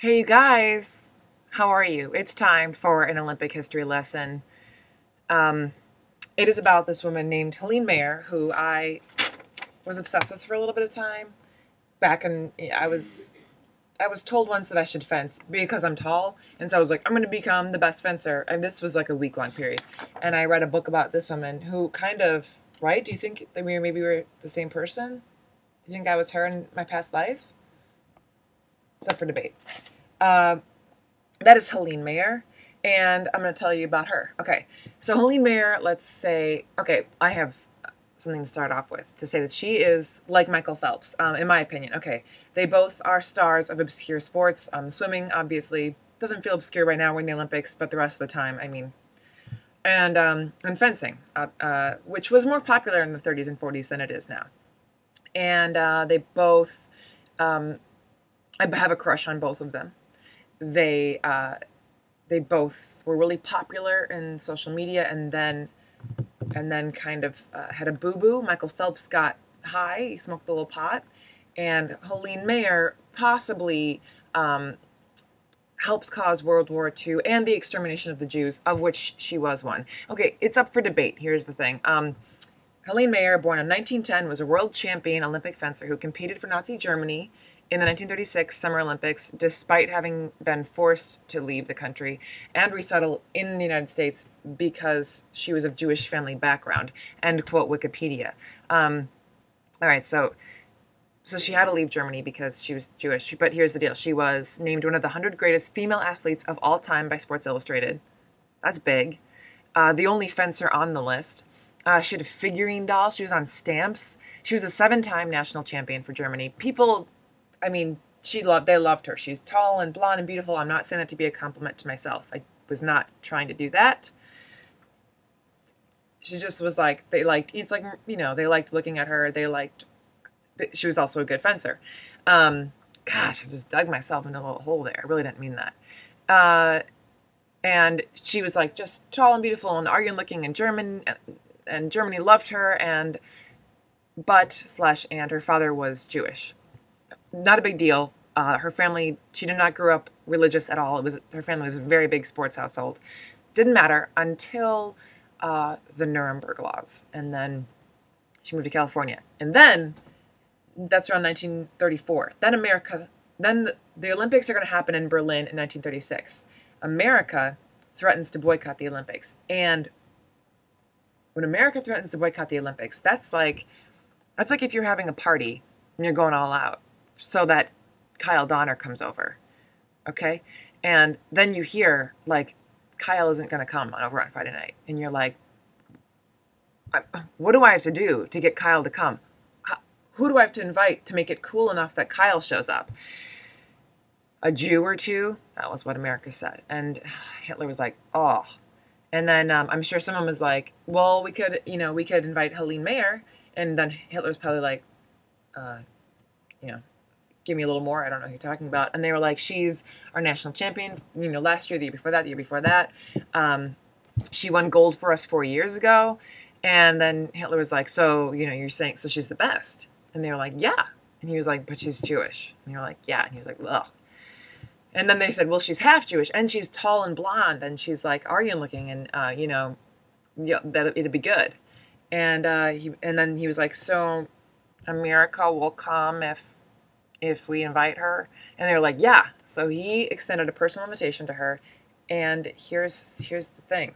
Hey, you guys, how are you? It's time for an Olympic history lesson. Um, it is about this woman named Helene Mayer, who I was obsessed with for a little bit of time. Back in, I was told once that I should fence because I'm tall, and so I was like, I'm going to become the best fencer. And this was like a week-long period, and I read a book about this woman who kind of, right? Do you think that maybe we're the same person? Do you think I was her in my past life? It's up for debate. Uh, That is Helene Mayer, and I'm going to tell you about her. Okay, so Helene Mayer, let's say, okay, I have something to start off with to say that she is like Michael Phelps, in my opinion. Okay, they both are stars of obscure sports. Swimming, obviously, doesn't feel obscure right now. We're in the Olympics, but the rest of the time, I mean, and fencing, which was more popular in the 30s and 40s than it is now. And they both, I have a crush on both of them. They they both were really popular in social media, and then kind of had a boo boo. Michael Phelps got high, he smoked a little pot, and Helene Mayer possibly helped cause World War II and the extermination of the Jews, of which she was one. Okay, it's up for debate. Here's the thing. Helene Mayer, born in 1910, was a world champion Olympic fencer who competed for Nazi Germany in the 1936 Summer Olympics, despite having been forced to leave the country and resettle in the United States because she was of Jewish family background. End quote Wikipedia. All right, so she had to leave Germany because she was Jewish. But here's the deal: she was named one of the 100 greatest female athletes of all time by Sports Illustrated. That's big. The only fencer on the list. She had a figurine doll. She was on stamps. She was a 7-time national champion for Germany. People, I mean, they loved her. She's tall and blonde and beautiful. I'm not saying that to be a compliment to myself. I was not trying to do that. She just was like, it's like, they liked looking at her. She was also a good fencer. Gosh, I just dug myself into a little hole there. I really didn't mean that. And she was like just tall and beautiful and arrogant looking and German, and Germany loved her, and her father was Jewish. Not a big deal. Her family, she did not grow up religious at all. Her family was a very big sports household. Didn't matter until the Nuremberg laws, and then she moved to California, and then that's around 1934. Then the Olympics are going to happen in Berlin in 1936. America threatens to boycott the Olympics, and when America threatens to boycott the Olympics, that's like if you're having a party and you're going all out so that Kyle Donner comes over, okay? And then you hear, like, Kyle isn't going to come over on Friday night. And you're like, what do I have to do to get Kyle to come? Who do I have to invite to make it cool enough that Kyle shows up? A Jew or two? That was what America said. And Hitler was like, oh. And then I'm sure someone was like, well, we could invite Helene Mayer. And then Hitler was probably like, give me a little more. I don't know who you're talking about. And they were like, she's our national champion, last year, the year before that, the year before that. She won gold for us 4 years ago. And then Hitler was like, so, you're saying, so she's the best. And they were like, yeah. And he was like, but she's Jewish. And they were like, yeah. And he was like, ugh. And then they said, well, she's half Jewish, and she's tall and blonde, and she's like Aryan looking, and that it'd be good. And then he was like, so America will come if we invite her. And they were like, yeah. So he extended a personal invitation to her, and here's the thing: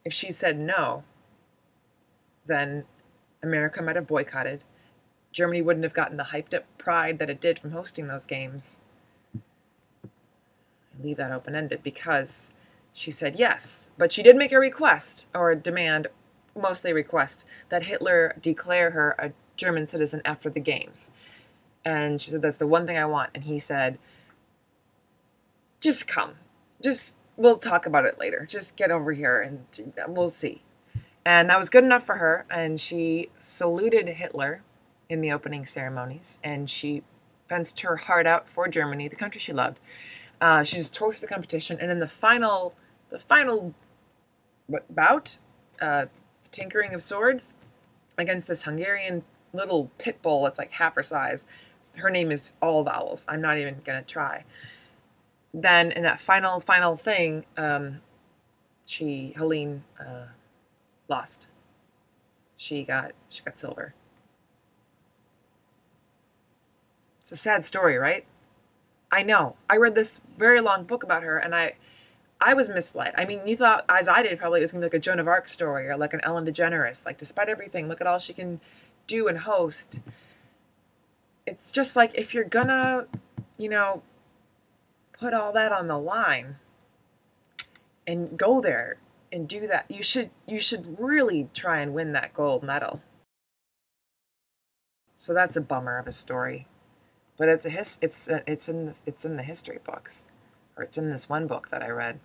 if she said no, then America might have boycotted. Germany wouldn't have gotten the hyped up pride that it did from hosting those games. Leave that open-ended because she said yes. But she did make a request, or a demand, mostly a request, that Hitler declare her a German citizen after the games. And she said, that's the one thing I want. And he said, just come. We'll talk about it later. Just get over here and we'll see. And that was good enough for her. And she saluted Hitler in the opening ceremonies. And she fenced her heart out for Germany, the country she loved. She's torched the competition, and then the final bout, tinkering of swords against this Hungarian little pit bull that's like half her size. Her name is all vowels. I'm not even gonna try. then in that final thing, Helene lost. She got silver. It's a sad story, right? I know. I read this very long book about her, and I was misled. I mean, you thought, as I did, probably it was going to be like a Joan of Arc story or like an Ellen DeGeneres. Like, despite everything, look at all she can do and host. It's just like, if you're gonna, put all that on the line and go there and do that, you should really try and win that gold medal. So that's a bummer of a story, but it's in the history books, or it's in this one book that I read.